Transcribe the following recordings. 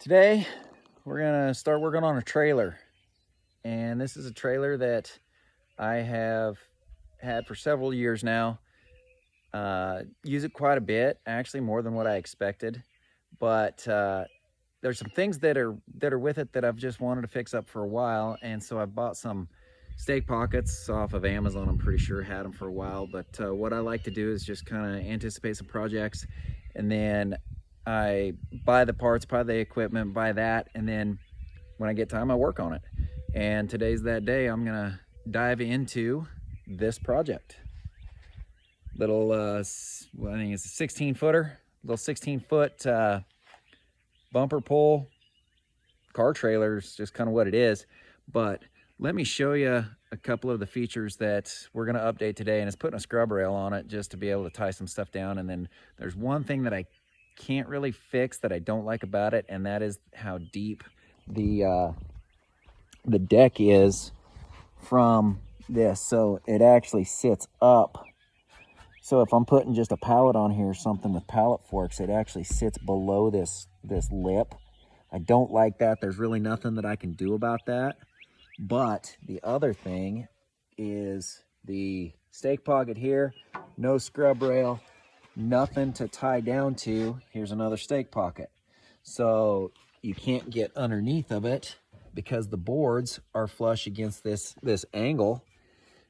Today, we're gonna start working on a trailer. And this is a trailer that I have had for several years now. Use it quite a bit, actually more than what I expected. But there's some things that are with it that I've just wanted to fix up for a while. And so I bought some stake pockets off of Amazon. I'm pretty sure had them for a while. But what I like to do is just kind of anticipate some projects, and then I buy the parts, buy the equipment, buy that, and then when I get time, I work on it. And today's that day. I'm gonna dive into this project. Little, I think it's a 16 footer, little 16-foot bumper pull car trailer is just kind of what it is. But let me show you a couple of the features that we're going to update today, and it's putting a scrub rail on it just to be able to tie some stuff down. And then there's one thing that I can't really fix that I don't like about it, and that is how deep the deck is from this. So it actually sits up. So if I'm putting just a pallet on here or something with pallet forks, it actually sits below this lip. I don't like that. There's really nothing that I can do about that. But the other thing is the stake pocket here, no scrub rail, nothing to tie down to. Here's another stake pocket. So you can't get underneath of it because the boards are flush against this angle.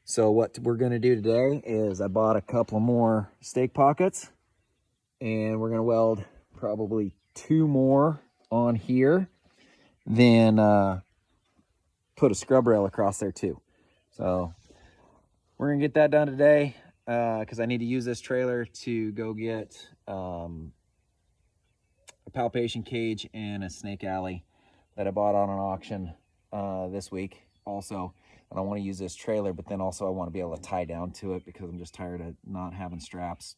So what we're going to do today is I bought a couple more stake pockets, and we're going to weld probably 2 more on here, then put a scrub rail across there too. So we're going to get that done today because I need to use this trailer to go get a palpation cage and a snake alley that I bought on an auction this week also. And I want to use this trailer, but then also I want to be able to tie down to it because I'm just tired of not having straps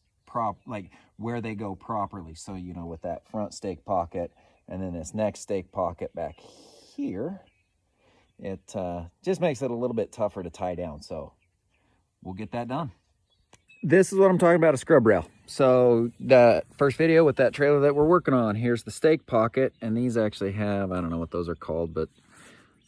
like where they go properly. So, you know, with that front stake pocket and then this next stake pocket back here, it just makes it a little bit tougher to tie down. So we'll get that done. This is what I'm talking about, a scrub rail. So the first video with that trailer that we're working on, here's the stake pocket, and these actually have, I don't know what those are called, but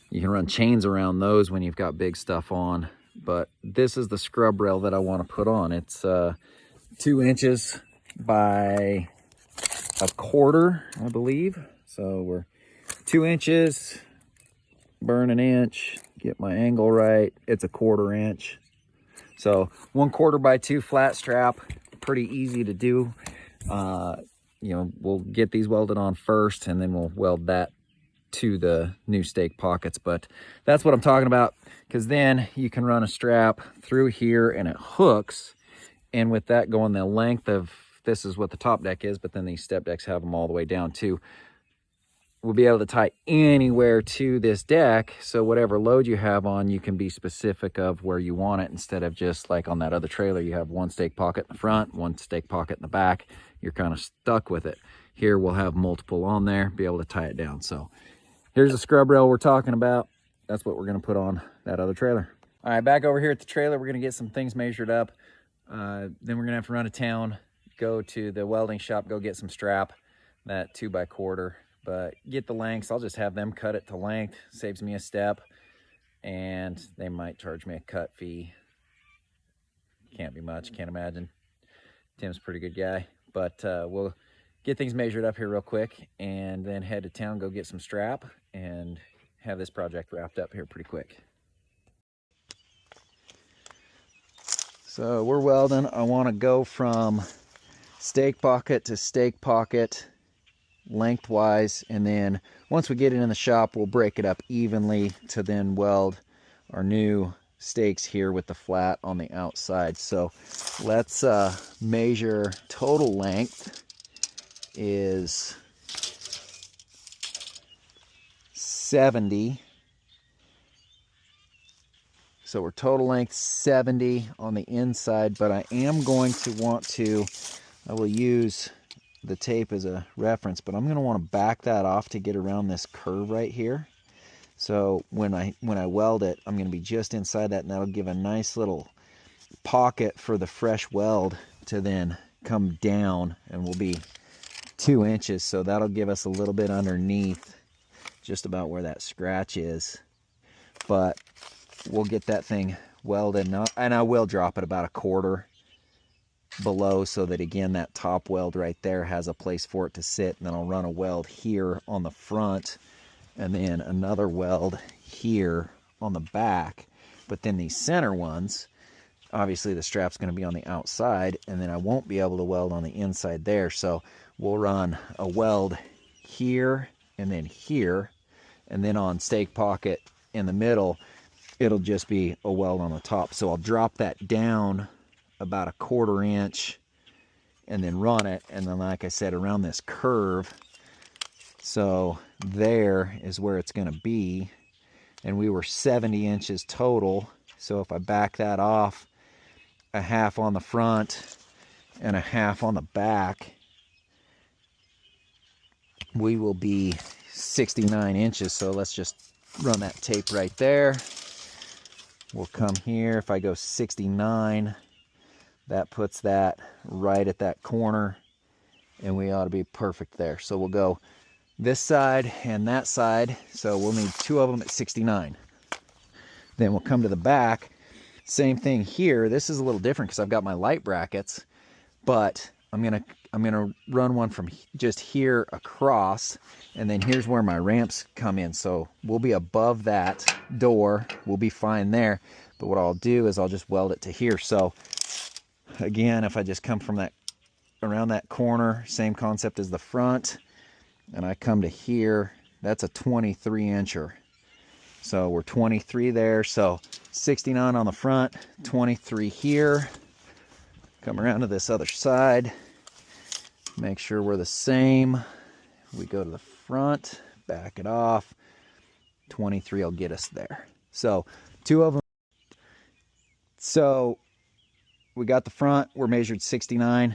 you can run chains around those when you've got big stuff on. But this is the scrub rail that I want to put on. It's 2 inches by 1/4, I believe. So we're 2 inches, burn 1 inch, get my angle right. It's 1/4 inch. So 1/4 by 2 flat strap, pretty easy to do. You know, we'll get these welded on first, and then we'll weld that to the new stake pockets. But that's what I'm talking about, because then you can run a strap through here and it hooks, and with that going the length of, this is what the top deck is, but then these step decks have them all the way down too. We'll be able to tie anywhere to this deck, so whatever load you have on, you can be specific of where you want it, instead of just like on that other trailer, you have 1 stake pocket in the front, 1 stake pocket in the back. You're kind of stuck with it. Here we'll have multiple on there, be able to tie it down. So here's the scrub rail we're talking about. That's what we're going to put on that other trailer. All right, back over here at the trailer, we're going to get some things measured up. Then we're going to have to run to town, go to the welding shop, go get some strap, that 2 by 1/4. But get the lengths. I'll just have them cut it to length. Saves me a step, and they might charge me a cut fee. Can't be much, can't imagine. Tim's a pretty good guy. But we'll get things measured up here real quick, and then head to town, go get some strap, and have this project wrapped up here pretty quick. So we're welding. I want to go from stake pocket to stake pocket lengthwise, and then once we get it in the shop, we'll break it up evenly to then weld our new stakes here with the flat on the outside. So let's measure. Total length is 70. So we're total length 70 on the inside, but I am going to want to, I will use the tape as a reference, but I'm going to want to back that off to get around this curve right here. So when I weld it, I'm going to be just inside that, and that'll give a nice little pocket for the fresh weld to then come down, and we'll be 2 inches, so that'll give us a little bit underneath just about where that scratch is. But we'll get that thing welded, and I will drop it about 1/4 below, so that again that top weld right there has a place for it to sit, and then I'll run a weld here on the front and then another weld here on the back. But then these center ones, obviously the strap's going to be on the outside, and then I won't be able to weld on the inside there, so we'll run a weld here and then here, and then on stake pocket in the middle it'll just be a weld on the top. So I'll drop that down about 1/4 inch and then run it, and then like I said, around this curve. So there is where it's going to be, and we were 70 inches total. So if I back that off 1/2 on the front and 1/2 on the back, we will be 69 inches. So let's just run that tape right there. We'll come here. If I go 69, that puts that right at that corner, and we ought to be perfect there. So we'll go this side and that side, so we'll need 2 of them at 69. Then we'll come to the back, same thing here. This is a little different because I've got my light brackets, but I'm gonna run one from just here across, and then here's where my ramps come in. So we'll be above that door, we'll be fine there. But what I'll do is I'll just weld it to here. So again, if I just come from that, around that corner, same concept as the front, and I come to here, that's a 23 incher. So we're 23 there, so 69 on the front, 23 here. Come around to this other side, make sure we're the same. We go to the front, back it off, 23 will get us there. So 2 of them. So we got the front, we're measured 69.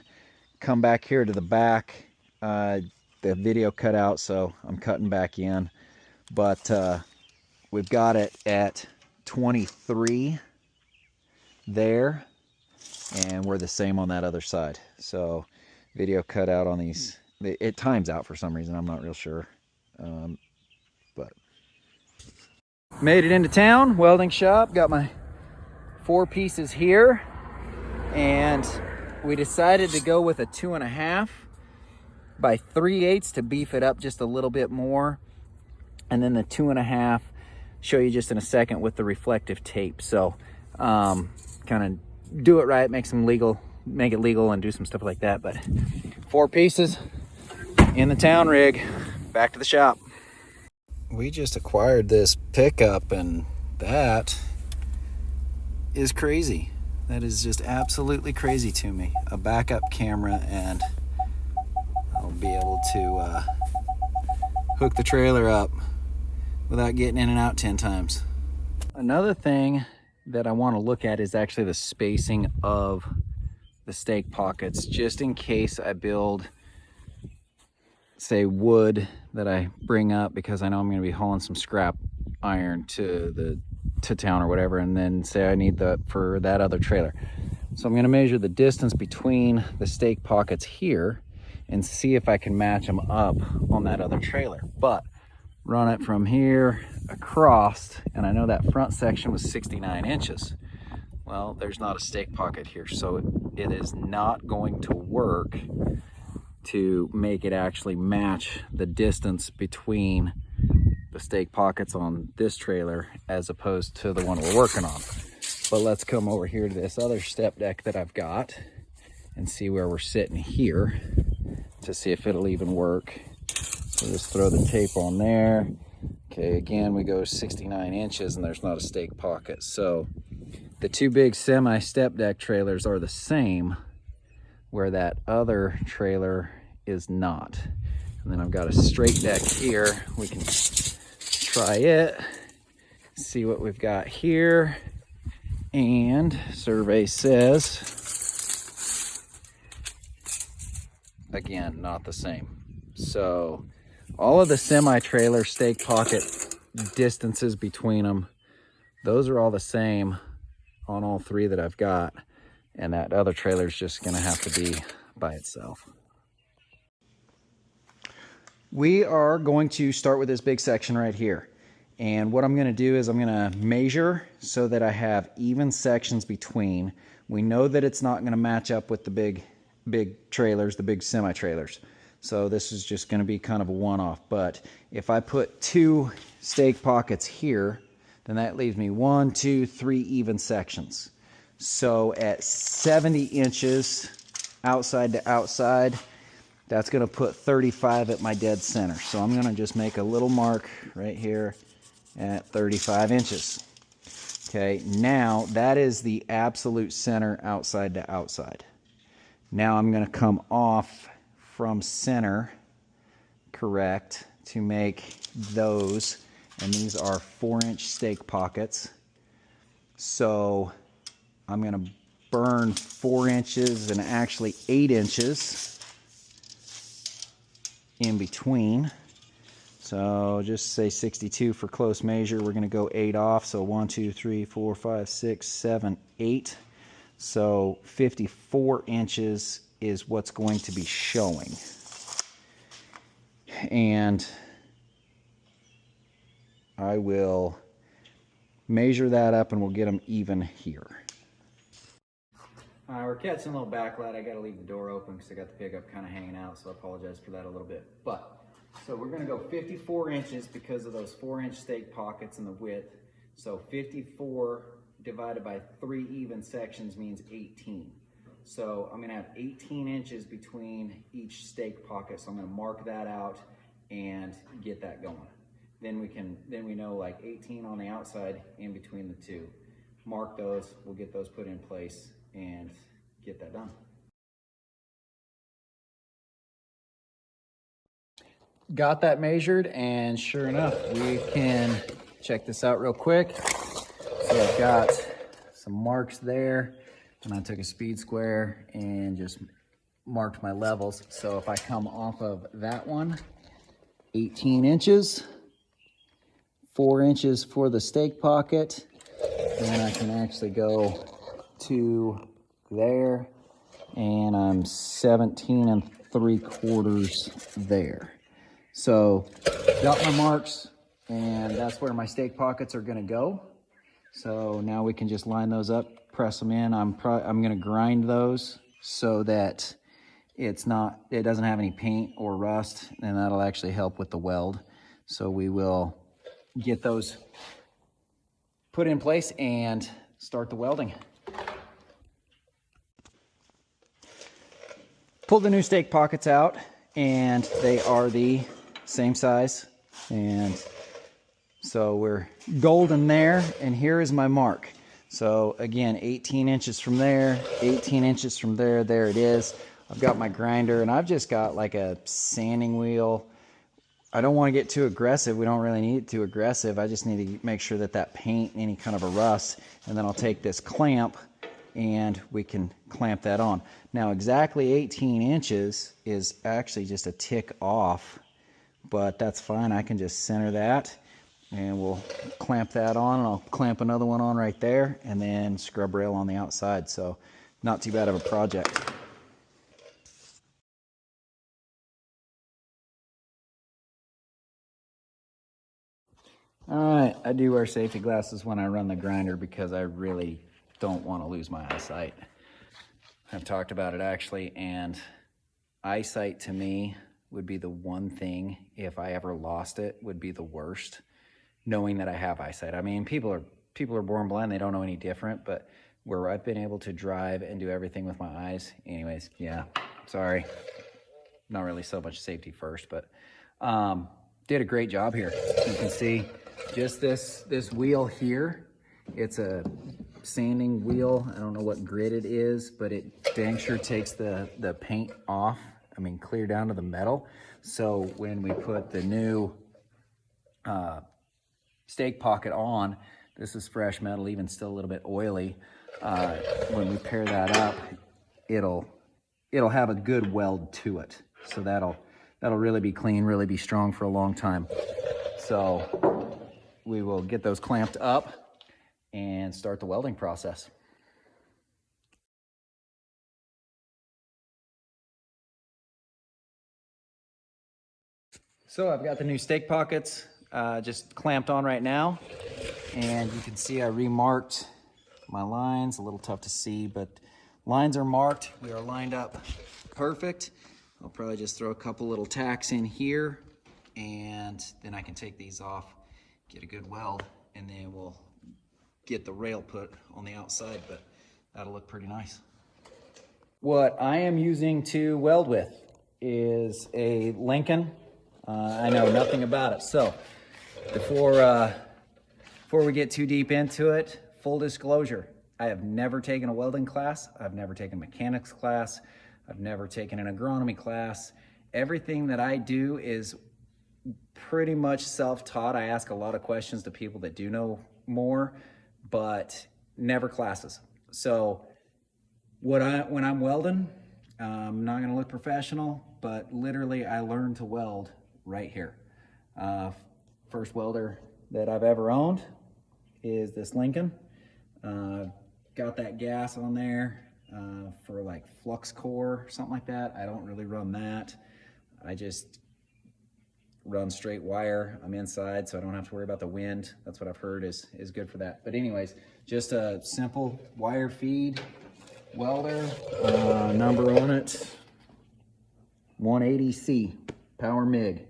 Come back here to the back. The video cut out, so I'm cutting back in. But we've got it at 23 there, and we're the same on that other side. So video cut out on these. It times out for some reason, I'm not real sure. But made it into town, welding shop, got my 4 pieces here, and we decided to go with a 2.5 by 3/8 to beef it up just a little bit more, and then the 2.5 show you just in a second with the reflective tape. So kind of do it right, make it legal and do some stuff like that. But 4 pieces in the town rig, back to the shop. We just acquired this pickup, and that is crazy. That is just absolutely crazy to me. A backup camera, and I'll be able to hook the trailer up without getting in and out 10 times. Another thing that I want to look at is actually the spacing of the stake pockets, just in case I build, say, wood that I bring up, because I know I'm going to be hauling some scrap iron to town or whatever, and then say I need that for that other trailer. So I'm going to measure the distance between the stake pockets here and see if I can match them up on that other trailer. But run it from here across, and I know that front section was 69 inches. Well, there's not a stake pocket here, so it is not going to work to make it actually match the distance between the stake pockets on this trailer as opposed to the one we're working on. But let's come over here to this other step deck that I've got and see where we're sitting here to see if it'll even work. So just throw the tape on there. Okay, again, we go 69 inches and there's not a stake pocket. So the 2 big semi step deck trailers are the same, where that other trailer is not. And then I've got a straight deck here. We can try it, see what we've got here. And survey says, again, not the same. So all of the semi-trailer stake pocket distances between them, those are all the same on all 3 that I've got. And that other trailer is just gonna have to be by itself. We are going to start with this big section right here. And what I'm going to do is I'm going to measure so that I have even sections between. We know that it's not going to match up with the big trailers, the big semi-trailers. So this is just going to be kind of a one-off. But if I put 2 stake pockets here, then that leaves me 1, 2, 3 even sections. So at 70 inches outside to outside, that's going to put 35 at my dead center. So I'm going to just make a little mark right here at 35 inches. Okay, now that is the absolute center outside to outside. Now I'm going to come off from center, correct, to make those, and these are 4-inch stake pockets. So I'm going to burn 4 inches and actually 8 inches in between. So just say 62 for close measure. We're going to go 8 off. So 1, 2, 3, 4, 5, 6, 7, 8. So 54 inches is what's going to be showing. And I will measure that up and we'll get them even here. We're catching a little backlight. I got to leave the door open because I got the pickup kind of hanging out, so I apologize for that a little bit. But so we're going to go 54 inches because of those 4-inch stake pockets and the width. So 54 divided by 3 even sections means 18. So I'm going to have 18 inches between each stake pocket. So I'm going to mark that out and get that going. Then we know like 18 on the outside in between the two. Mark those. We'll get those put in place and get that done. Got that measured, and sure enough, we can check this out real quick. So I've got some marks there, and I took a speed square and just marked my levels. So if I come off of that one, 18 inches, 4 inches for the stake pocket, then I can actually go to there, and I'm 17 3/4 there. So got my marks, and that's where my stake pockets are going to go. So now we can just line those up, press them in. I'm going to grind those so that it doesn't have any paint or rust, and that'll actually help with the weld. So we will get those put in place and start the welding. Pull the new stake pockets out, and they are the same size, and so we're golden there, and here is my mark. So again, 18 inches from there, 18 inches from there, there it is. I've got my grinder, and I've just got like a sanding wheel. I don't want to get too aggressive. We don't really need it too aggressive. I just need to make sure that paint, any kind of a rust, and then I'll take this clamp and we can clamp that on. Now exactly 18 inches is actually just a tick off, but that's fine. I can just center that and we'll clamp that on, and I'll clamp another one on right there, and then scrub rail on the outside. So not too bad of a project. All right, I do wear safety glasses when I run the grinder because I really don't want to lose my eyesight. I've talked about it actually, and eyesight to me would be the one thing, if I ever lost it, would be the worst, knowing that I have eyesight. I mean, people are born blind, they don't know any different, but where I've been able to drive and do everything with my eyes, anyways, yeah, sorry. Not really so much safety first, but did a great job here. You can see just this wheel here. It's a sanding wheel. I don't know what grit it is, but it dang sure takes the paint off. I mean, clear down to the metal. So when we put the new stake pocket on, this is fresh metal, even still a little bit oily. When we pair that up, it'll have a good weld to it. So that'll really be clean, really be strong for a long time. So we will get those clamped up and start the welding process. So I've got the new stake pockets just clamped on right now, and you can see I remarked my lines. A little tough to see, but lines are marked. We are lined up perfect. I'll probably just throw a couple little tacks in here, and then I can take these off, get a good weld, and then we'll get the rail put on the outside, but that'll look pretty nice. What I am using to weld with is a Lincoln. I know nothing about it. So before we get too deep into it, full disclosure, I have never taken a welding class. I've never taken a mechanics class. I've never taken an agronomy class. Everything that I do is pretty much self-taught. I ask a lot of questions to people that do know more, but never classes. So when I'm welding, I'm not gonna look professional, but literally I learned to weld right here. First welder that I've ever owned is this Lincoln. Got that gas on there for like flux core, something like that. I don't really run that. I just run straight wire. I'm inside, so I don't have to worry about the wind. That's what I've heard is good for that. But anyways, just a simple wire feed welder, number on it, 180C, power MIG.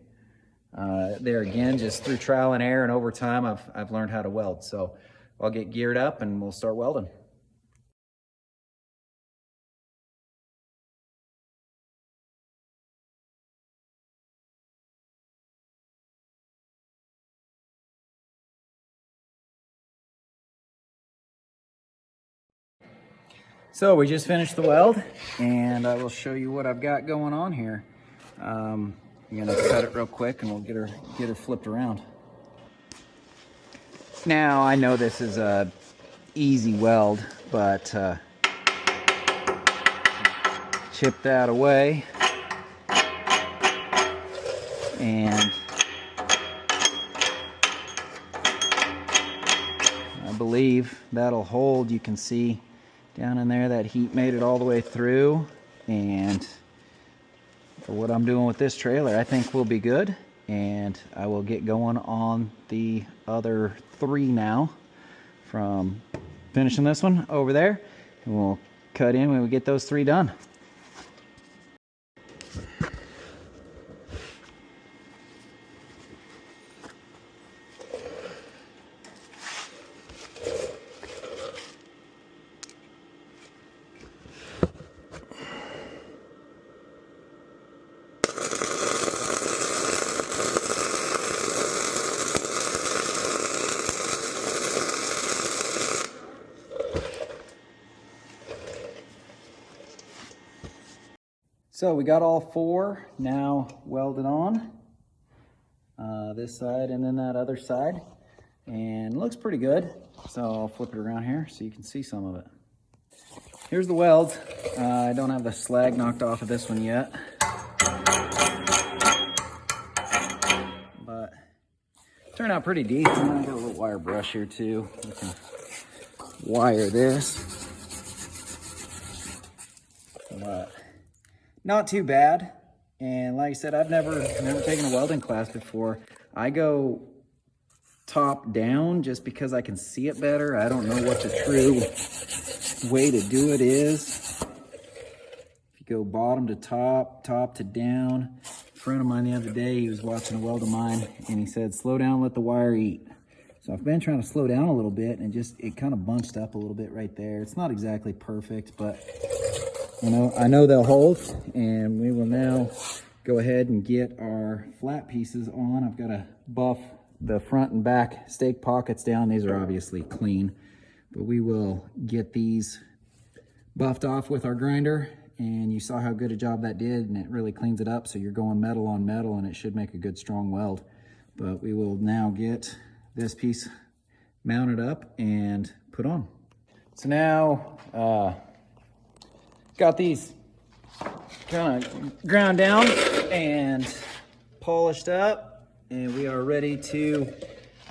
There again, just through trial and error and over time, I've learned how to weld. So I'll get geared up and we'll start welding. So we just finished the weld, and I will show you what I've got going on here. I'm gonna cut it real quick and we'll get her flipped around. Now I know this is a easy weld, but chip that away, and I believe that'll hold. You can see down in there that heat made it all the way through, and for what I'm doing with this trailer, I think we'll be good. And I will get going on the other 3 now from finishing this one over there, and we'll cut in when we get those 3 done. So we got all 4 now welded on, this side and then that other side, and it looks pretty good. So I'll flip it around here so you can see some of it. Here's the weld. I don't have the slag knocked off of this one yet, but it turned out pretty decent. I got a little wire brush here too. We can wire this, but not too bad. And like I said, I've never taken a welding class before. I go top down just because I can see it better. I don't know what the true way to do it is. If you go bottom to top, top to down. A friend of mine the other day, he was watching a weld of mine, and he said, slow down, let the wire eat. So I've been trying to slow down a little bit, and it kind of bunched up a little bit right there. It's not exactly perfect, but I know they'll hold, and we will now go ahead and get our flat pieces on. I've got to buff the front and back stake pockets down. These are obviously clean, but we will get these buffed off with our grinder, and you saw how good a job that did, and it really cleans it up, so you're going metal on metal, and it should make a good strong weld. But we will now get this piece mounted up and put on. So now, got these kind of ground down and polished up, and we are ready to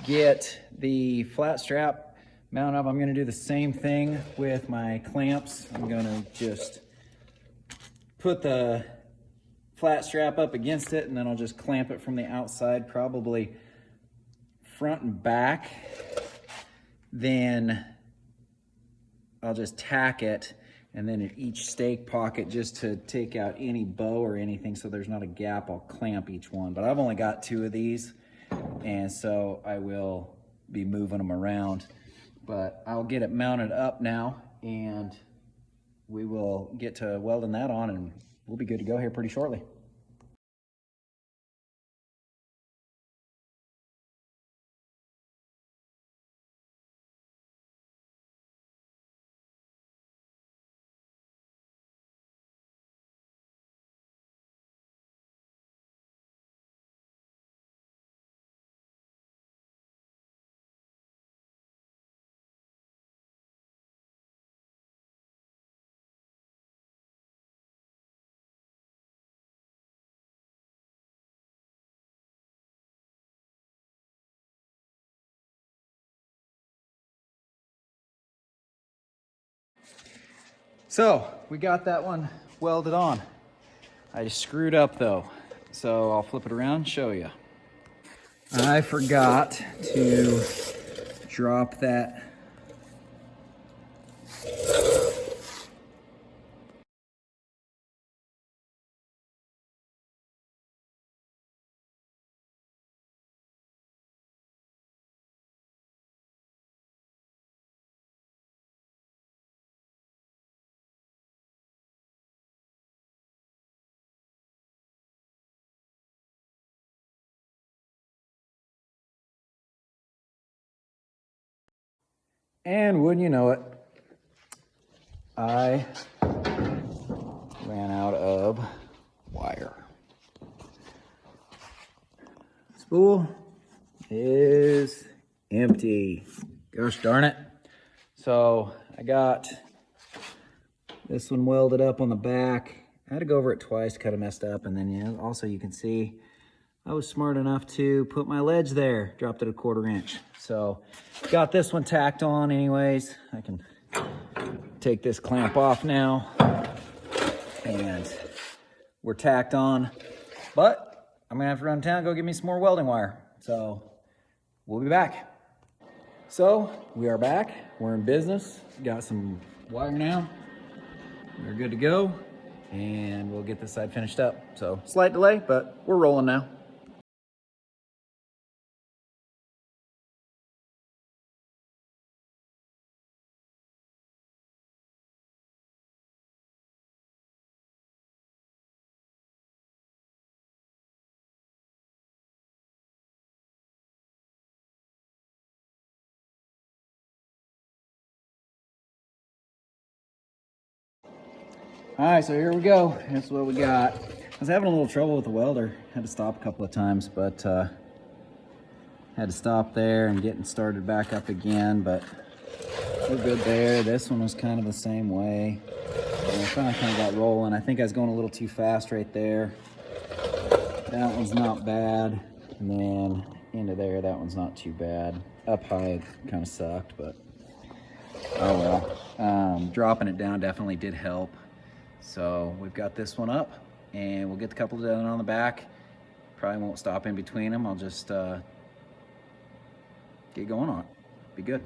get the flat strap mounted up. I'm going to do the same thing with my clamps. I'm going to just put the flat strap up against it, and then I'll just clamp it from the outside, probably front and back. Then I'll just tack it, and then at each stake pocket, just to take out any bow or anything so there's not a gap, I'll clamp each one. But I've only got 2 of these, and so I will be moving them around. But I'll get it mounted up now, and we will get to welding that on, and we'll be good to go here pretty shortly. So we got that one welded on. I just screwed up though, so I'll flip it around and show you. I forgot to drop that and wouldn't you know it, I ran out of wire. Spool is empty. Gosh darn it. So I got this one welded up on the back. I had to go over it twice, kind of messed up. And then also you can see I was smart enough to put my ledge there, dropped it a 1/4 inch. So got this one tacked on anyways. I can take this clamp off now, and we're tacked on, but I'm gonna have to run to town, go get me some more welding wire. So we'll be back. So we are back, we're in business. Got some wire now. We're good to go, and we'll get this side finished up. So slight delay, but we're rolling now. All right, so here we go. That's what we got. I was having a little trouble with the welder. Had to stop a couple of times, but had to stop there and getting started back up again, but we're good there. This one was kind of the same way. And I finally kind of got rolling. I think I was going a little too fast right there. That one's not bad. And then into there, that one's not too bad. Up high, it kind of sucked, but oh well. Dropping it down definitely did help. So we've got this one up, and we'll get the couple done on the back. Probably won't stop in between them. I'll just get going on it. Be good.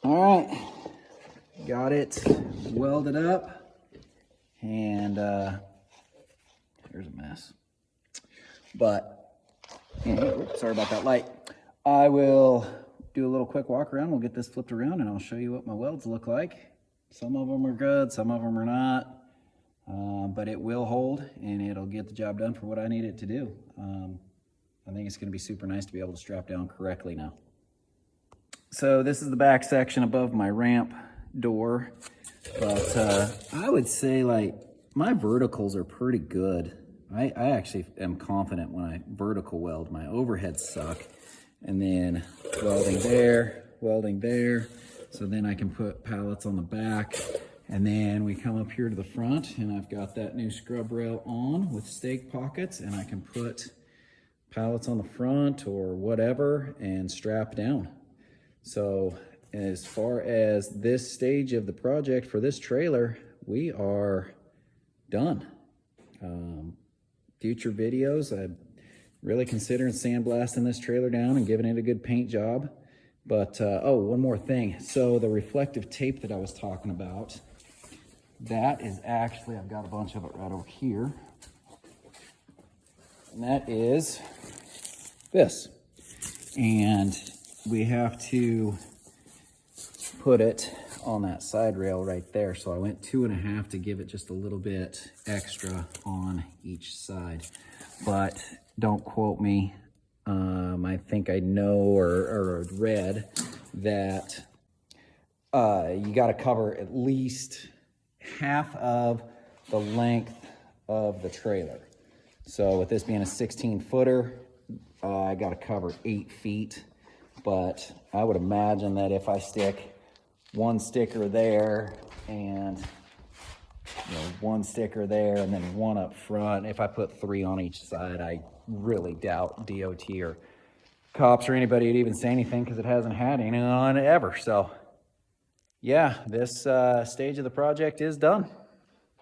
All right, got it welded up, and here's a mess. But sorry about that light. I will do a little quick walk around. We'll get this flipped around, and I'll show you what my welds look like. Some of them are good, some of them are not, but it will hold, and it'll get the job done for what I need it to do. I think it's going to be super nice to be able to strap down correctly now. So this is the back section above my ramp. door. But I would say like my verticals are pretty good. I actually am confident when I vertical weld. My overheads suck. And then welding there. So then I can put pallets on the back. And then we come up here to the front and I've got that new scrub rail on with stake pockets, and I can put pallets on the front or whatever and strap down. So as far as this stage of the project for this trailer, we are done. Future videos, I'm really considering sandblasting this trailer down and giving it a good paint job. But, oh, one more thing. So the reflective tape that I was talking about, that is actually, I've got a bunch of it right over here. And that is this. And we have to put it on that side rail right there. So I went 2.5 to give it just a little bit extra on each side. But don't quote me. I think I know or read that you got to cover at least half of the length of the trailer. So with this being a 16-footer, I got to cover 8 feet. But I would imagine that if I stick one sticker there and one sticker there and then one up front, if I put 3 on each side, I really doubt DOT or cops or anybody would even say anything, because it hasn't had any on it ever. So yeah, this stage of the project is done.